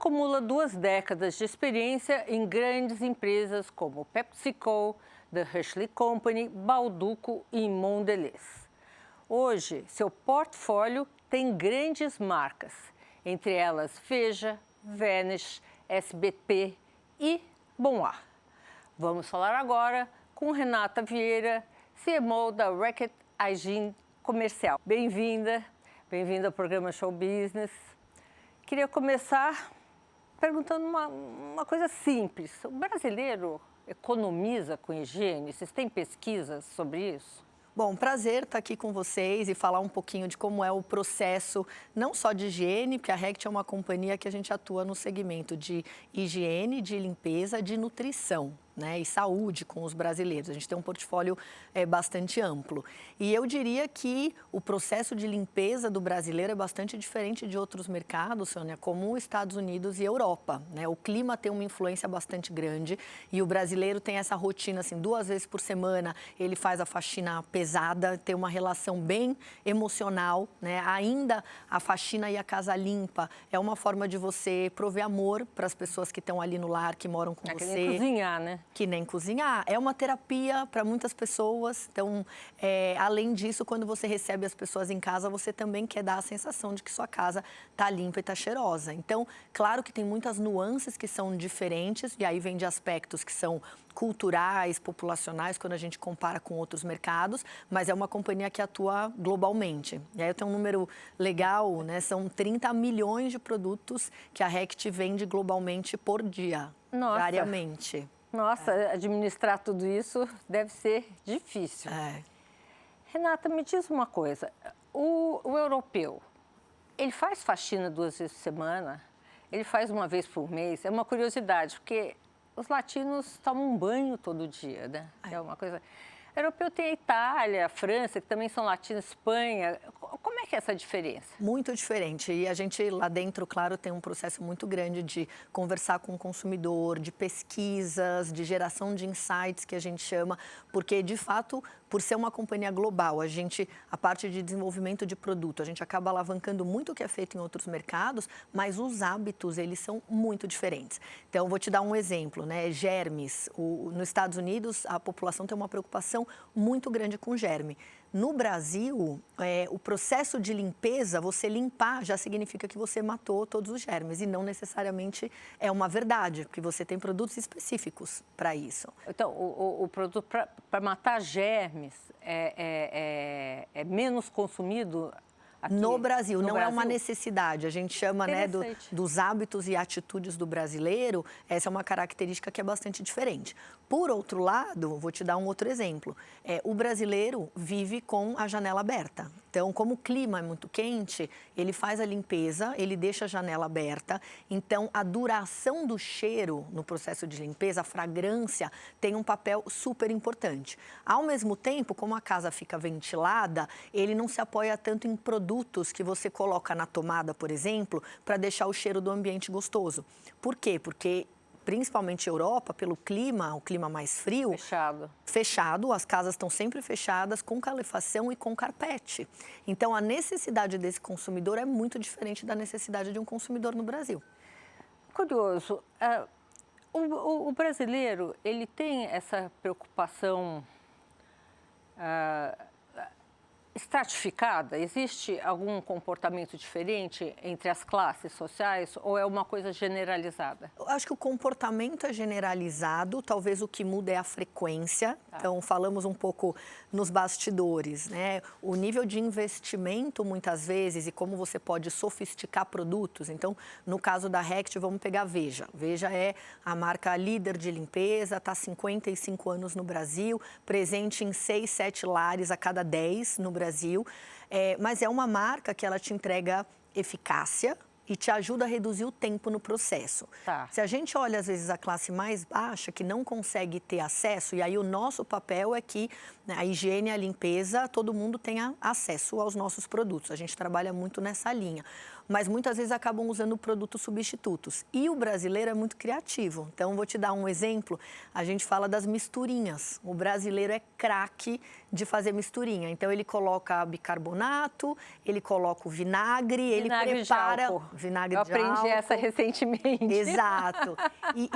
acumula 2 décadas de experiência em grandes empresas como PepsiCo, The Hershey Company, Bauducco e Mondelez. Hoje, seu portfólio tem grandes marcas, entre elas Veja, Vanish, SBP e Bom Ar. Vamos falar agora com Renata Vieira, CMO da Reckitt Hygiene Comercial. Bem-vinda ao programa Show Business. Queria começar perguntando uma coisa simples. O brasileiro economiza com higiene? Vocês têm pesquisas sobre isso? Bom, prazer estar aqui com vocês e falar um pouquinho de como é o processo, não só de higiene, porque a Reckitt é uma companhia que a gente atua no segmento de higiene, de limpeza, de nutrição, né, e saúde com os brasileiros. A gente tem um portfólio bastante amplo. E eu diria que o processo de limpeza do brasileiro é bastante diferente de outros mercados, Sônia, como os Estados Unidos e Europa, né? O clima tem uma influência bastante grande e o brasileiro tem essa rotina, assim, 2 vezes por semana ele faz a faxina pesada, tem uma relação bem emocional, né? Ainda a faxina e a casa limpa é uma forma de você prover amor para as pessoas que estão ali no lar, que moram com você. Que nem cozinhar, né? Que nem cozinhar. É uma terapia para muitas pessoas. Então, além disso, quando você recebe as pessoas em casa, você também quer dar a sensação de que sua casa está limpa e está cheirosa. Então, claro que tem muitas nuances que são diferentes, e aí vem de aspectos que são culturais, populacionais, quando a gente compara com outros mercados, mas é uma companhia que atua globalmente. E aí eu tenho um número legal, né? São 30 milhões de produtos que a Reckitt vende globalmente por dia, diariamente. Nossa, administrar tudo isso deve ser difícil. Renata, me diz uma coisa. O europeu, ele faz faxina 2 vezes por semana? Ele faz 1 vez por mês? É uma curiosidade, porque os latinos tomam banho todo dia, né? É uma coisa... O europeu tem a Itália, a França, que também são latinos, Espanha. Como é que é essa diferença? Muito diferente. E a gente lá dentro, claro, tem um processo muito grande de conversar com o consumidor, de pesquisas, de geração de insights, que a gente chama, porque, de fato, por ser uma companhia global, a parte de desenvolvimento de produto, a gente acaba alavancando muito o que é feito em outros mercados, mas os hábitos, eles são muito diferentes. Então, vou te dar um exemplo, né? Germes. Nos Estados Unidos, a população tem uma preocupação muito grande com germe. No Brasil, o processo de limpeza, você limpar já significa que você matou todos os germes, e não necessariamente é uma verdade, porque você tem produtos específicos para isso. Então, o produto para matar germes é menos consumido aqui no Brasil? Não é uma necessidade. A gente chama, né, dos hábitos e atitudes do brasileiro. Essa é uma característica que é bastante diferente. Por outro lado, vou te dar um outro exemplo. O brasileiro vive com a janela aberta. Então, como o clima é muito quente, ele faz a limpeza, ele deixa a janela aberta. Então, a duração do cheiro no processo de limpeza, a fragrância, tem um papel super importante. Ao mesmo tempo, como a casa fica ventilada, ele não se apoia tanto em produtos que você coloca na tomada, por exemplo, para deixar o cheiro do ambiente gostoso. Por quê? Porque principalmente Europa, pelo clima, o clima mais frio... Fechado, as casas estão sempre fechadas, com calefação e com carpete. Então, a necessidade desse consumidor é muito diferente da necessidade de um consumidor no Brasil. Curioso, o brasileiro, ele tem essa preocupação estratificada? Existe algum comportamento diferente entre as classes sociais ou é uma coisa generalizada? Eu acho que o comportamento é generalizado, talvez o que muda é a frequência. Então, falamos um pouco nos bastidores, né? O nível de investimento, muitas vezes, e como você pode sofisticar produtos. Então, no caso da Reckitt, vamos pegar a Veja. Veja é a marca líder de limpeza, está há 55 anos no Brasil, presente em 6, 7 lares a cada 10 no Brasil, mas é uma marca que ela te entrega eficácia e te ajuda a reduzir o tempo no processo. Se a gente olha, às vezes, a classe mais baixa, que não consegue ter acesso, e aí o nosso papel é que, né, a higiene e a limpeza, todo mundo tenha acesso aos nossos produtos. A gente trabalha muito nessa linha. Mas muitas vezes acabam usando produtos substitutos. E o brasileiro é muito criativo. Então, vou te dar um exemplo. A gente fala das misturinhas. O brasileiro é craque de fazer misturinha. Então, ele coloca bicarbonato, ele coloca o vinagre, ele prepara vinagre Eu de aprendi álcool. essa recentemente. Exato.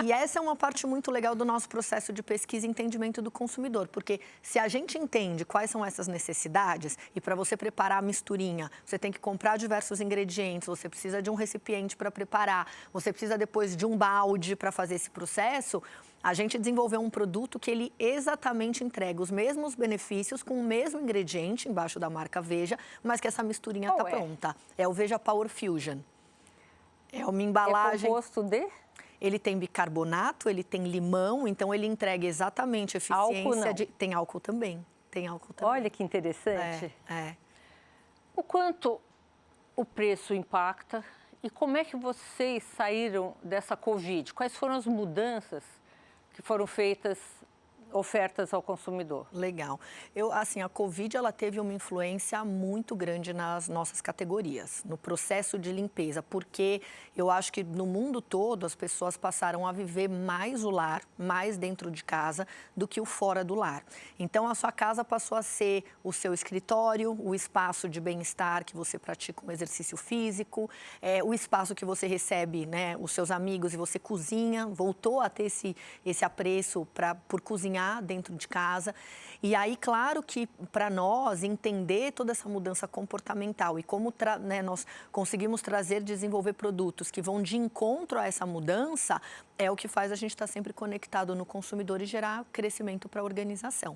E essa é uma parte muito legal do nosso processo de pesquisa e entendimento do consumidor, porque se a gente entende quais são essas necessidades, e para você preparar a misturinha, você tem que comprar diversos ingredientes, você precisa de um recipiente para preparar, você precisa depois de um balde para fazer esse processo, a gente desenvolveu um produto que ele exatamente entrega os mesmos benefícios com o mesmo ingrediente, embaixo da marca Veja, mas que essa misturinha está pronta. É o Veja Power Fusion. É uma embalagem... É composto de? Ele tem bicarbonato, ele tem limão, então ele entrega exatamente a eficiência Álcool não. Tem álcool também. Tem álcool também. Olha que interessante. É. O quanto o preço impacta e como é que vocês saíram dessa Covid? Quais foram as mudanças que foram feitas, ofertas ao consumidor? Legal. A Covid, ela teve uma influência muito grande nas nossas categorias, no processo de limpeza, porque eu acho que no mundo todo as pessoas passaram a viver mais o lar, mais dentro de casa, do que o fora do lar. Então, a sua casa passou a ser o seu escritório, o espaço de bem-estar que você pratica um exercício físico, o espaço que você recebe, né, os seus amigos e você cozinha, voltou a ter esse apreço por cozinhar dentro de casa. E aí, claro que para nós entender toda essa mudança comportamental e como nós conseguimos desenvolver produtos que vão de encontro a essa mudança, é o que faz a gente estar sempre conectado no consumidor e gerar crescimento para a organização.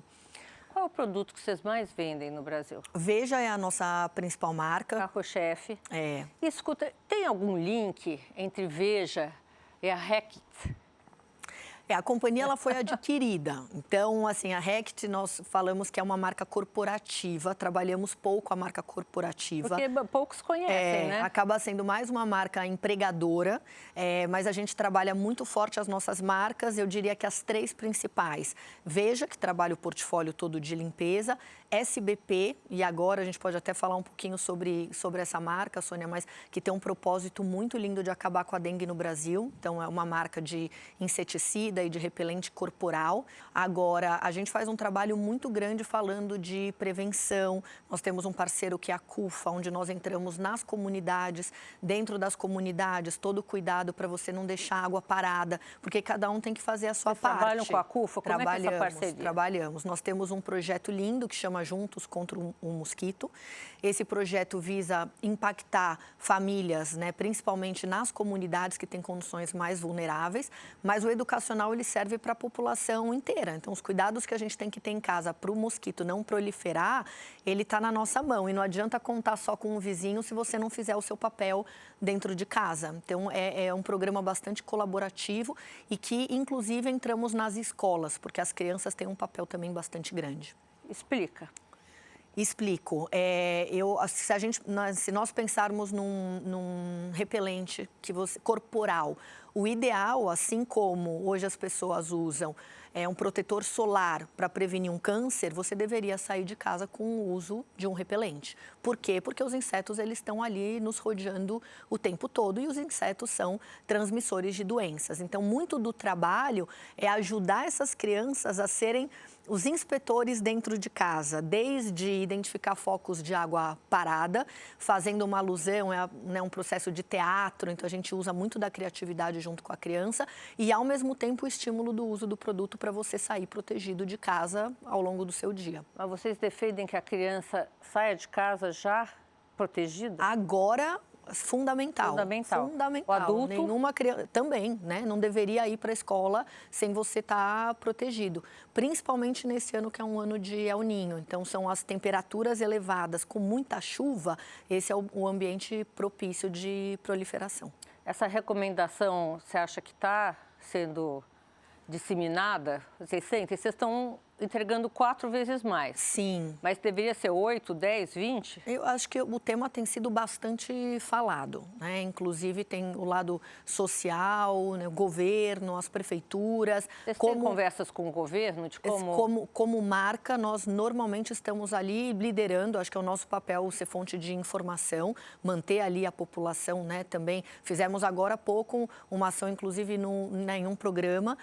Qual é o produto que vocês mais vendem no Brasil? Veja é a nossa principal marca. Carro-chefe. É. E escuta, tem algum link entre Veja e a Reckitt? A companhia ela foi adquirida. Então, assim, a Reckitt, nós falamos que é uma marca corporativa, trabalhamos pouco a marca corporativa. Porque poucos conhecem, né? Acaba sendo mais uma marca empregadora, mas a gente trabalha muito forte as nossas marcas, eu diria que as 3 principais. Veja, que trabalha o portfólio todo de limpeza, SBP, e agora a gente pode até falar um pouquinho sobre essa marca, Sônia, mas que tem um propósito muito lindo de acabar com a dengue no Brasil. Então, é uma marca de inseticida e de repelente corporal. Agora, a gente faz um trabalho muito grande falando de prevenção. Nós temos um parceiro que é a CUFA, onde nós entramos nas comunidades, dentro das comunidades, todo o cuidado para você não deixar água parada, porque cada um tem que fazer a sua parte. Trabalham com a CUFA? Como é que é essa parceria? Trabalhamos. Nós temos um projeto lindo que chama Juntos contra o Mosquito. Esse projeto visa impactar famílias, né, principalmente nas comunidades que têm condições mais vulneráveis, mas o educacional ele serve para a população inteira. Então, os cuidados que a gente tem que ter em casa para o mosquito não proliferar, ele está na nossa mão. E não adianta contar só com o vizinho se você não fizer o seu papel dentro de casa. Então, é um programa bastante colaborativo e que, inclusive, entramos nas escolas, porque as crianças têm um papel também bastante grande. Explica. Explico. Se nós pensarmos num repelente corporal, o ideal, assim como hoje as pessoas usam um protetor solar para prevenir um câncer, você deveria sair de casa com o uso de um repelente. Por quê? Porque os insetos eles estão ali nos rodeando o tempo todo e os insetos são transmissores de doenças. Então, muito do trabalho é ajudar essas crianças a serem os inspetores dentro de casa, desde identificar focos de água parada, fazendo uma alusão, um processo de teatro, então a gente usa muito da criatividade junto com a criança e, ao mesmo tempo, o estímulo do uso do produto para você sair protegido de casa ao longo do seu dia. Mas vocês defendem que a criança saia de casa já protegida? Agora... Fundamental. O adulto? Nenhuma criança também, né? Não deveria ir para a escola sem você estar protegido. Principalmente nesse ano que é um ano de El Niño. Então, são as temperaturas elevadas com muita chuva. Esse é o ambiente propício de proliferação. Essa recomendação, você acha que está sendo disseminada? Vocês sentem? Vocês estão entregando 4 vezes mais. Sim. Mas deveria ser 8, 10, 20? Eu acho que o tema tem sido bastante falado, né? Inclusive tem o lado social, né? O governo, as prefeituras. Vocês têm conversas com o governo de como... Como marca, nós normalmente estamos ali liderando, acho que é o nosso papel ser fonte de informação, manter ali a população, né? Também fizemos agora há pouco uma ação, inclusive, em um programa,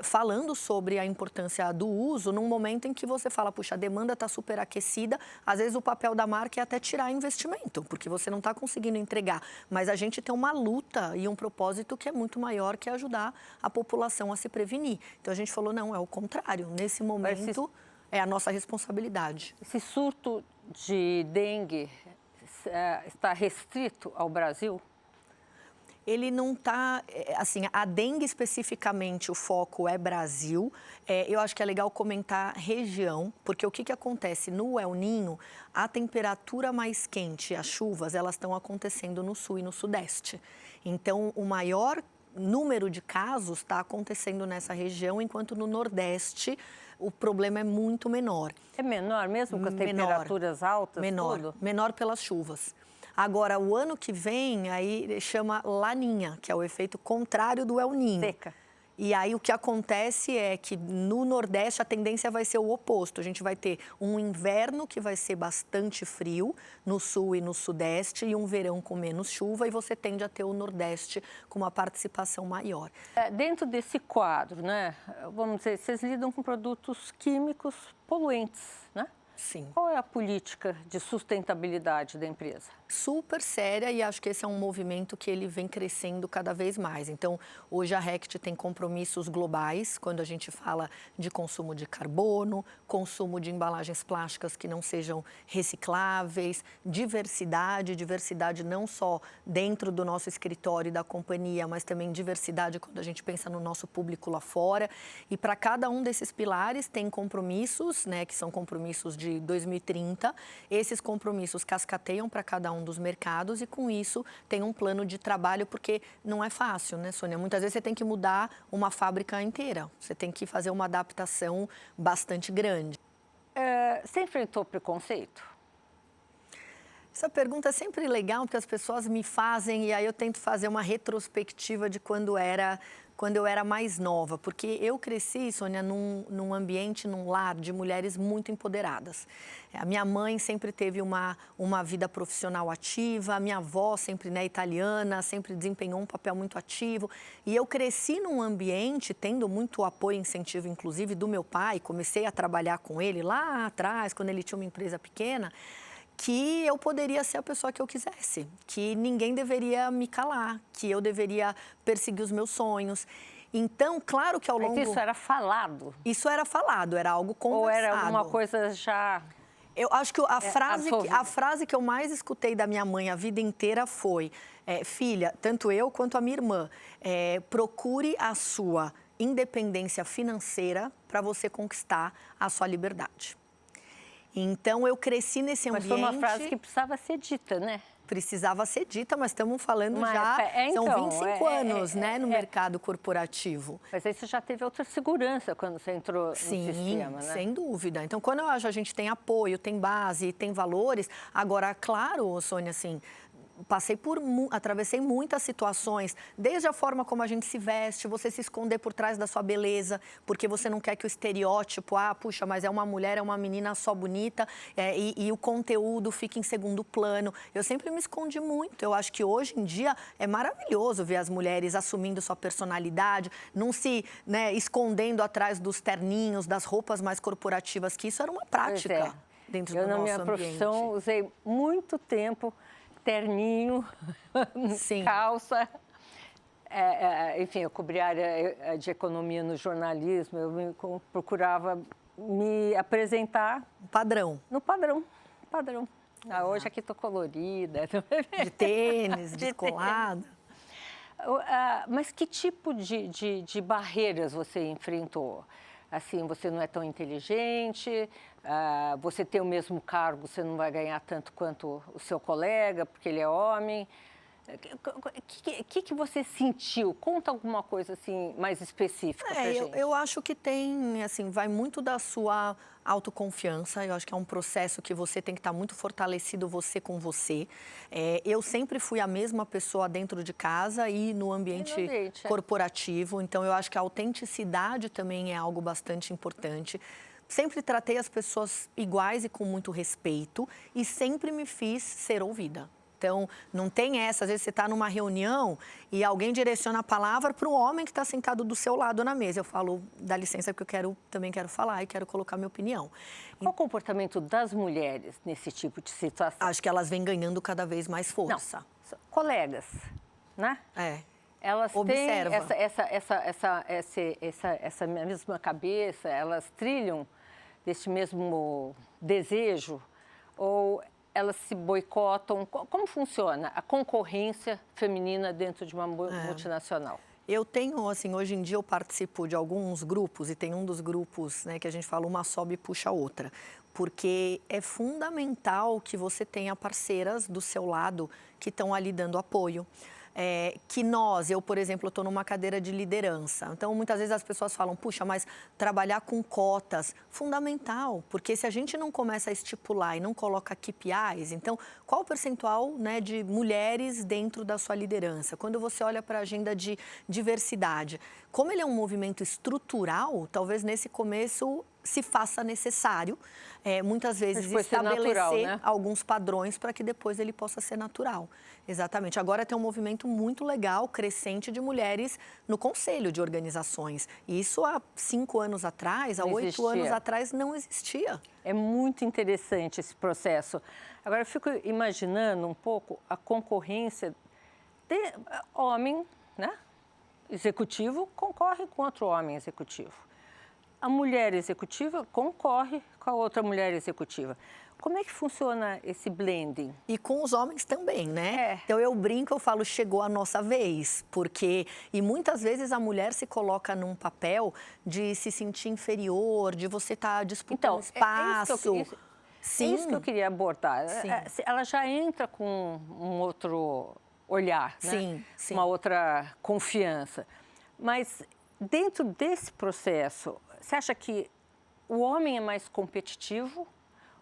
falando sobre a importância do uso custoso num momento em que você fala, puxa, a demanda está superaquecida, às vezes o papel da marca é até tirar investimento, porque você não está conseguindo entregar. Mas a gente tem uma luta e um propósito que é muito maior, que é ajudar a população a se prevenir. Então a gente falou, não, é o contrário. Nesse momento, é a nossa responsabilidade. Esse surto de dengue está restrito ao Brasil? Ele não está, assim, a dengue especificamente, o foco é Brasil. Eu acho que é legal comentar região, porque o que acontece no El Niño, a temperatura mais quente, as chuvas, elas estão acontecendo no sul e no sudeste. Então, o maior número de casos está acontecendo nessa região, enquanto no nordeste o problema é muito menor. É menor mesmo com as temperaturas altas? Menor pelas chuvas. Agora, o ano que vem, aí chama Laninha, que é o efeito contrário do El Niño. Seca. E aí o que acontece é que no Nordeste a tendência vai ser o oposto. A gente vai ter um inverno que vai ser bastante frio no Sul e no Sudeste e um verão com menos chuva, e você tende a ter o Nordeste com uma participação maior. Dentro desse quadro, né, vamos dizer, vocês lidam com produtos químicos poluentes, né? Sim. Qual é a política de sustentabilidade da empresa? Super séria, e acho que esse é um movimento que ele vem crescendo cada vez mais. Então, hoje a Rect tem compromissos globais quando a gente fala de consumo de carbono, consumo de embalagens plásticas que não sejam recicláveis, diversidade não só dentro do nosso escritório e da companhia, mas também diversidade quando a gente pensa no nosso público lá fora. E para cada um desses pilares tem compromissos, né, que são compromissos de 2030. Esses compromissos cascateiam para cada um dos mercados e, com isso, tem um plano de trabalho, porque não é fácil, né, Sônia? Muitas vezes você tem que mudar uma fábrica inteira, você tem que fazer uma adaptação bastante grande. Você enfrentou preconceito? Essa pergunta é sempre legal, porque as pessoas me fazem e aí eu tento fazer uma retrospectiva de quando eu era mais nova, porque eu cresci, Sônia, num ambiente, num lar de mulheres muito empoderadas. A minha mãe sempre teve uma vida profissional ativa, a minha avó sempre, né, italiana, sempre desempenhou um papel muito ativo. E eu cresci num ambiente, tendo muito apoio e incentivo, inclusive, do meu pai. Comecei a trabalhar com ele lá atrás, quando ele tinha uma empresa pequena, que eu poderia ser a pessoa que eu quisesse, que ninguém deveria me calar, que eu deveria perseguir os meus sonhos. Então, claro que ao longo... Mas isso era falado? Isso era falado, era algo conversado. Ou era alguma coisa já... Eu acho que a frase que eu mais escutei da minha mãe a vida inteira foi, filha, tanto eu quanto a minha irmã, procure a sua independência financeira para você conquistar a sua liberdade. Então, eu cresci nesse ambiente... Mas foi uma frase que precisava ser dita, né? Precisava ser dita, mas estamos falando são 25 anos, né, no mercado corporativo. Mas aí você já teve outra segurança quando você entrou no sistema, né? Sim, sem dúvida. Então, quando eu acho que a gente tem apoio, tem base, tem valores... Agora, claro, Sônia, assim... Atravessei muitas situações, desde a forma como a gente se veste, você se esconder por trás da sua beleza, porque você não quer que o estereótipo, puxa, mas é uma mulher, é uma menina só bonita, e o conteúdo fica em segundo plano. Eu sempre me escondi muito. Eu acho que hoje em dia é maravilhoso ver as mulheres assumindo sua personalidade, não se, né, escondendo atrás dos terninhos, das roupas mais corporativas, que isso era uma prática dentro do nosso ambiente. Eu, na minha profissão, usei muito tempo terninho, Sim. calça. Enfim, eu cobri a área de economia no jornalismo, eu procurava me apresentar... Padrão. No padrão. Hoje aqui estou colorida. De tênis, descolada. Mas que tipo de barreiras você enfrentou? Assim, você não é tão inteligente, você tem o mesmo cargo, você não vai ganhar tanto quanto o seu colega, porque ele é homem. O que você sentiu? Conta alguma coisa assim mais específica pra gente. Eu acho que tem, assim, vai muito da sua autoconfiança. Eu acho que é um processo que você tem que estar muito fortalecido você com você. Eu sempre fui a mesma pessoa dentro de casa e no ambiente corporativo. Então, eu acho que a autenticidade também é algo bastante importante. Sempre tratei as pessoas iguais e com muito respeito e sempre me fiz ser ouvida. Então, não tem essa, às vezes você está numa reunião e alguém direciona a palavra para o homem que está sentado do seu lado na mesa. Eu falo, dá licença, porque também quero falar e quero colocar minha opinião. Qual o comportamento das mulheres nesse tipo de situação? Acho que elas vêm ganhando cada vez mais força. Não, colegas, né? Elas Observa. têm essa mesma cabeça, elas trilham desse mesmo desejo ou elas se boicotam? Como funciona a concorrência feminina dentro de uma multinacional? Eu tenho, assim, hoje em dia eu participo de alguns grupos e tem um dos grupos, né, que a gente fala, uma sobe e puxa a outra. Porque é fundamental que você tenha parceiras do seu lado que estão ali dando apoio. Eu, por exemplo, estou numa cadeira de liderança. Então, muitas vezes as pessoas falam, puxa, mas trabalhar com cotas, fundamental, porque se a gente não começa a estipular e não coloca KPIs, então, qual o percentual, né, de mulheres dentro da sua liderança? Quando você olha para a agenda de diversidade, como ele é um movimento estrutural, talvez nesse começo se faça necessário, muitas vezes, estabelecer natural, né? Alguns padrões para que depois ele possa ser natural. Exatamente. Agora tem um movimento muito legal, crescente, de mulheres no conselho de organizações. E isso há 5 anos atrás, há 8 anos atrás, não existia. É muito interessante esse processo. Agora, eu fico imaginando um pouco a concorrência de homem, né? Executivo concorre com outro homem executivo. A mulher executiva concorre com a outra mulher executiva. Como é que funciona esse blending? E com os homens também, né? Então eu brinco, eu falo, chegou a nossa vez, porque e muitas vezes a mulher se coloca num papel de se sentir inferior, de você estar disputando espaço. É isso que eu queria abordar. Ela já entra com um outro olhar, né? Sim. Uma outra confiança. Mas dentro desse processo, você acha que o homem é mais competitivo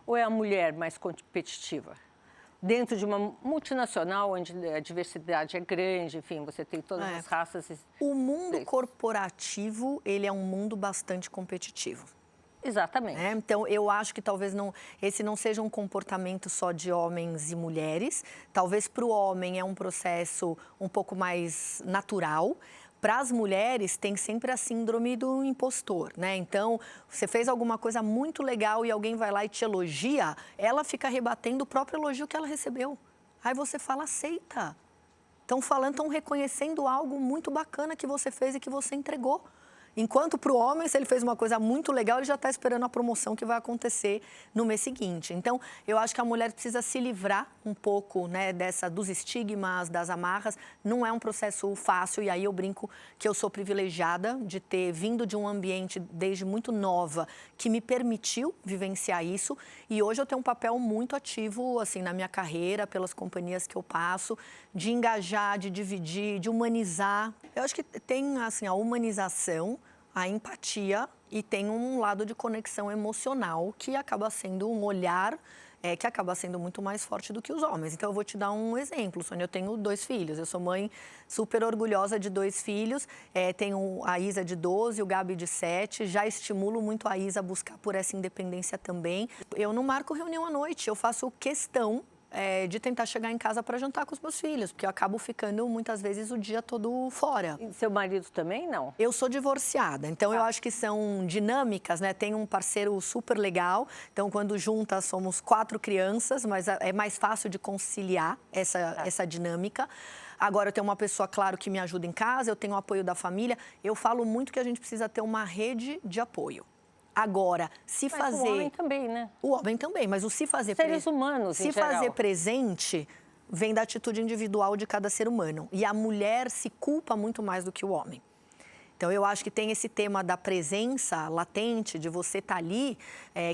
ou é a mulher mais competitiva? Dentro de uma multinacional, onde a diversidade é grande, enfim, você tem todas as raças. O mundo corporativo, ele é um mundo bastante competitivo. Exatamente. Então, eu acho que talvez esse não seja um comportamento só de homens e mulheres. Talvez para o homem é um processo um pouco mais natural. Para as mulheres, tem sempre a síndrome do impostor, né? Então, você fez alguma coisa muito legal e alguém vai lá e te elogia, ela fica rebatendo o próprio elogio que ela recebeu. Aí você fala, aceita. Estão reconhecendo algo muito bacana que você fez e que você entregou. Enquanto para o homem, se ele fez uma coisa muito legal, ele já está esperando a promoção que vai acontecer no mês seguinte. Então, eu acho que a mulher precisa se livrar um pouco, né, dos estigmas, das amarras. Não é um processo fácil e aí eu brinco que eu sou privilegiada de ter vindo de um ambiente desde muito nova que me permitiu vivenciar isso. E hoje eu tenho um papel muito ativo, assim, na minha carreira, pelas companhias que eu passo, de engajar, de dividir, de humanizar. Eu acho que tem, assim, a humanização, a empatia e tem um lado de conexão emocional que acaba sendo um olhar que acaba sendo muito mais forte do que os homens. Então, eu vou te dar um exemplo, Sônia. Eu tenho 2 filhos. Eu sou mãe super orgulhosa de 2 filhos. Tenho a Isa de 12 e o Gabi de 7. Já estimulo muito a Isa a buscar por essa independência também. Eu não marco reunião à noite. Eu faço questão de tentar chegar em casa para jantar com os meus filhos, porque eu acabo ficando, muitas vezes, o dia todo fora. E seu marido também, não? Eu sou divorciada, então eu acho que são dinâmicas, né? Tem um parceiro super legal, então quando juntas somos 4 crianças, mas é mais fácil de conciliar essa dinâmica. Agora, eu tenho uma pessoa, claro, que me ajuda em casa, eu tenho o apoio da família. Eu falo muito que a gente precisa ter uma rede de apoio. Agora, Mas o homem também, né? O homem também, mas o se fazer Seres humanos, em geral. Se fazer presente vem da atitude individual de cada ser humano. E a mulher se culpa muito mais do que o homem. Então, eu acho que tem esse tema da presença latente, de você estar ali,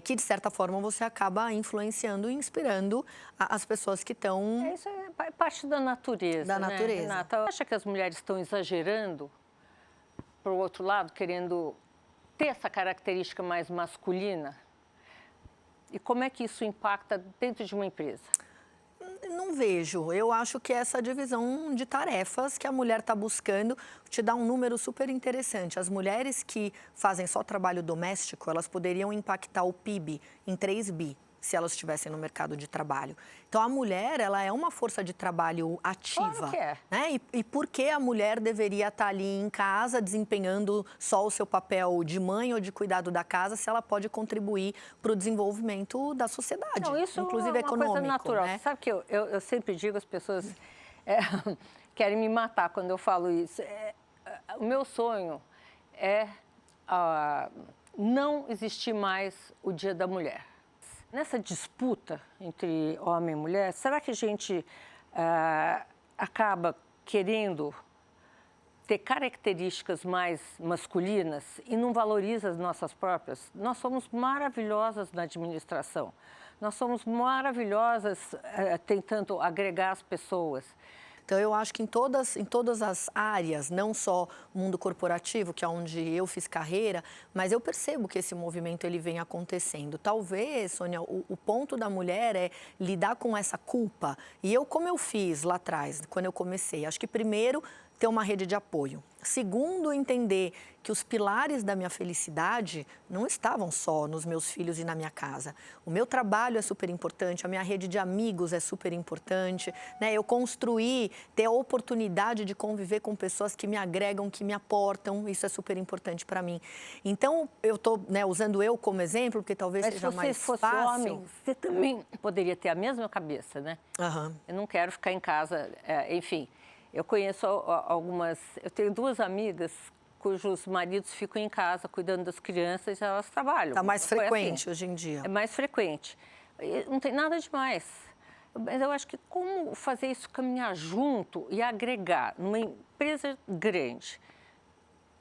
que, de certa forma, você acaba influenciando e inspirando as pessoas que estão... Isso é parte da natureza, Da natureza. Renata, acha que as mulheres estão exagerando, por outro lado, querendo ter essa característica mais masculina? E como é que isso impacta dentro de uma empresa? Não vejo. Eu acho que essa divisão de tarefas que a mulher está buscando te dá um número super interessante. As mulheres que fazem só trabalho doméstico, elas poderiam impactar o PIB em 3 bi. se elas estivessem no mercado de trabalho. Então, a mulher, ela é uma força de trabalho ativa. Claro que é. Né? E por que a mulher deveria estar ali em casa desempenhando só o seu papel de mãe ou de cuidado da casa se ela pode contribuir para o desenvolvimento da sociedade, Não, isso inclusive é uma econômico. coisa natural. Né? Sabe que eu sempre digo, as pessoas querem me matar quando eu falo isso. O meu sonho é não existir mais o Dia da Mulher. Nessa disputa entre homem e mulher, será que a gente acaba querendo ter características mais masculinas e não valoriza as nossas próprias? Nós somos maravilhosas na administração, nós somos maravilhosas tentando agregar as pessoas. Então, eu acho que em todas as áreas, não só o mundo corporativo, que é onde eu fiz carreira, mas eu percebo que esse movimento ele vem acontecendo. Talvez, Sônia, o ponto da mulher é lidar com essa culpa. E como eu fiz lá atrás, quando eu comecei, acho que primeiro ter uma rede de apoio. Segundo, entender que os pilares da minha felicidade não estavam só nos meus filhos e na minha casa. O meu trabalho é super importante, a minha rede de amigos é super importante, né? Eu construir, ter a oportunidade de conviver com pessoas que me agregam, que me aportam, isso é super importante para mim. Então, eu estou usando eu como exemplo, porque talvez seja mais fácil. Mas se você fosse homem, você também poderia ter a mesma cabeça, né? Uhum. Eu não quero ficar em casa, enfim... Eu conheço eu tenho 2 amigas cujos maridos ficam em casa cuidando das crianças e elas trabalham. Está mais frequente hoje em dia. É mais frequente. Não tem nada demais. Mas eu acho que como fazer isso caminhar junto e agregar numa empresa grande?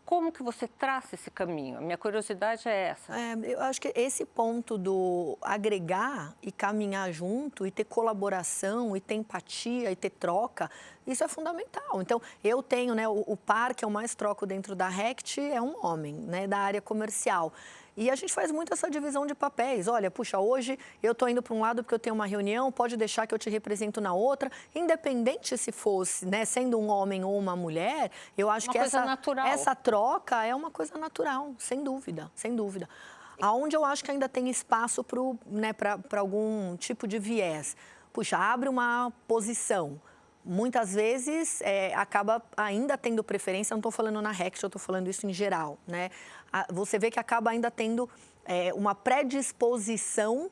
Como que você traça esse caminho? A minha curiosidade é essa. Eu acho que esse ponto do agregar e caminhar junto e ter colaboração e ter empatia e ter troca, isso é fundamental. Então, eu tenho, o par que eu mais troco dentro da Rect é um homem, da área comercial. E a gente faz muito essa divisão de papéis. Olha, puxa, hoje eu estou indo para um lado porque eu tenho uma reunião, pode deixar que eu te represento na outra. Independente se fosse, sendo um homem ou uma mulher, eu acho que essa troca é uma coisa natural, sem dúvida, sem dúvida. Aonde eu acho que ainda tem espaço para algum tipo de viés. Puxa, abre uma posição. Muitas vezes acaba ainda tendo preferência, não estou falando na Rect, eu estou falando isso em geral, Você vê que acaba ainda tendo uma predisposição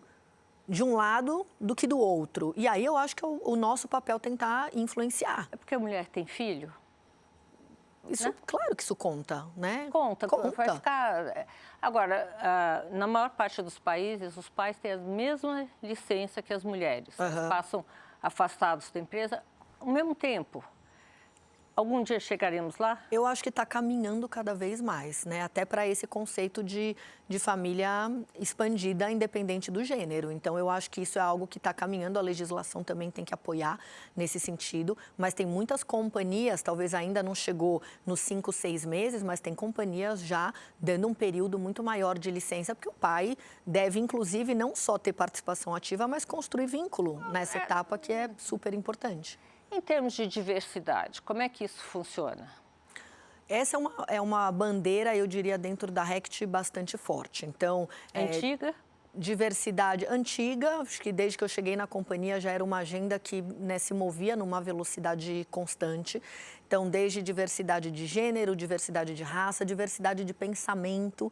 de um lado do que do outro. E aí eu acho que o nosso papel é tentar influenciar. É porque a mulher tem filho? Isso, claro que isso conta, Conta. Vai ficar... Agora, na maior parte dos países, os pais têm a mesma licença que as mulheres. Uhum. Eles passam afastados da empresa ao mesmo tempo. Algum dia chegaremos lá? Eu acho que está caminhando cada vez mais, até para esse conceito de família expandida, independente do gênero. Então, eu acho que isso é algo que está caminhando, a legislação também tem que apoiar nesse sentido, mas tem muitas companhias, talvez ainda não chegou nos 5, 6 meses, mas tem companhias já dando um período muito maior de licença, porque o pai deve, inclusive, não só ter participação ativa, mas construir vínculo nessa etapa que é super importante. Em termos de diversidade, como é que isso funciona? Essa é uma bandeira, eu diria, dentro da Rect bastante forte. Então, antiga? Diversidade antiga, acho que desde que eu cheguei na companhia já era uma agenda que se movia numa velocidade constante. Então, desde diversidade de gênero, diversidade de raça, diversidade de pensamento,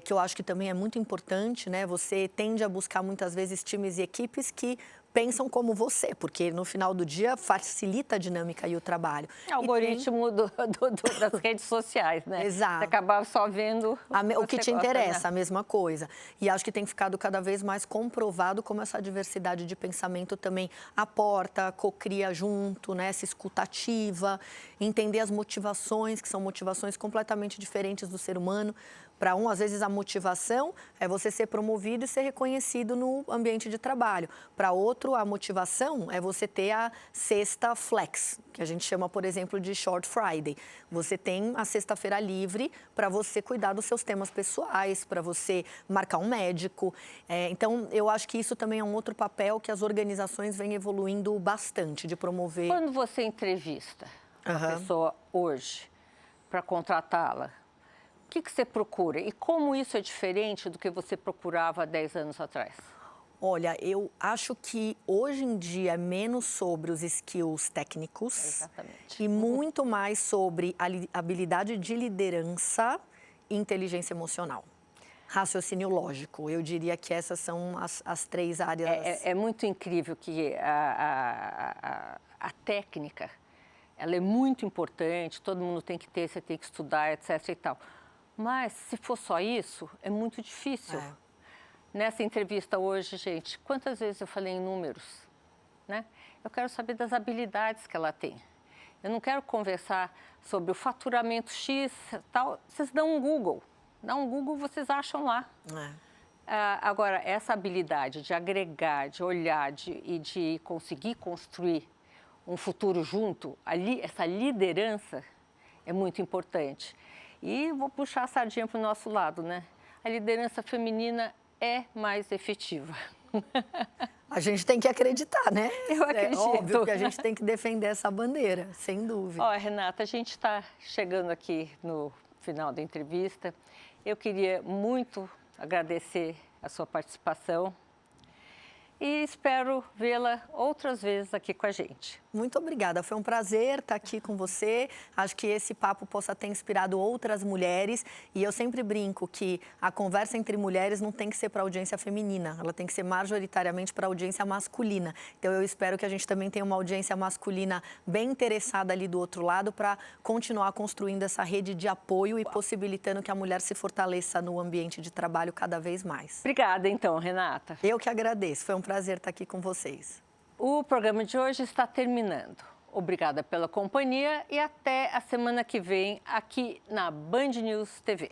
que eu acho que também é muito importante, Você tende a buscar muitas vezes times e equipes que pensam como você, porque no final do dia facilita a dinâmica e o trabalho. É o algoritmo das redes sociais, Exato. Você acaba só vendo o que te interessa, a mesma coisa. E acho que tem ficado cada vez mais comprovado como essa diversidade de pensamento também aporta, cocria junto, essa escutativa, entender as motivações, que são motivações completamente diferentes do ser humano. Para às vezes, a motivação é você ser promovido e ser reconhecido no ambiente de trabalho. Para outro, a motivação é você ter a sexta flex, que a gente chama, por exemplo, de short Friday. Você tem a sexta-feira livre para você cuidar dos seus temas pessoais, para você marcar um médico. Então, eu acho que isso também é um outro papel que as organizações vêm evoluindo bastante, de promover. Quando você entrevista uma pessoa hoje para contratá-la, o que você procura? E como isso é diferente do que você procurava há 10 anos atrás? Olha, eu acho que hoje em dia é menos sobre os skills técnicos. Exatamente. E muito mais sobre a habilidade de liderança e inteligência emocional. Raciocínio lógico, eu diria que essas são as 3 áreas. É muito incrível que a técnica, ela é muito importante, todo mundo tem que ter, você tem que estudar, etc. e tal. Mas, se for só isso, é muito difícil. Nessa entrevista hoje, gente, quantas vezes eu falei em números, né? Eu quero saber das habilidades que ela tem. Eu não quero conversar sobre o faturamento X, tal. Vocês dão um Google. Dá um Google, vocês acham lá. Agora, essa habilidade de agregar, de olhar e de conseguir construir um futuro junto, essa liderança é muito importante. E vou puxar a sardinha para o nosso lado, né? A liderança feminina é mais efetiva. A gente tem que acreditar, né? Eu acredito. É óbvio que a gente tem que defender essa bandeira, sem dúvida. Ó, Renata, a gente está chegando aqui no final da entrevista. Eu queria muito agradecer a sua participação e espero vê-la outras vezes aqui com a gente. Muito obrigada, foi um prazer estar aqui com você. Acho que esse papo possa ter inspirado outras mulheres. E eu sempre brinco que a conversa entre mulheres não tem que ser para a audiência feminina, ela tem que ser majoritariamente para a audiência masculina. Então eu espero que a gente também tenha uma audiência masculina bem interessada ali do outro lado para continuar construindo essa rede de apoio e possibilitando que a mulher se fortaleça no ambiente de trabalho cada vez mais. Obrigada, então, Renata. Eu que agradeço, foi um prazer estar aqui com vocês. O programa de hoje está terminando. Obrigada pela companhia e até a semana que vem aqui na Band News TV.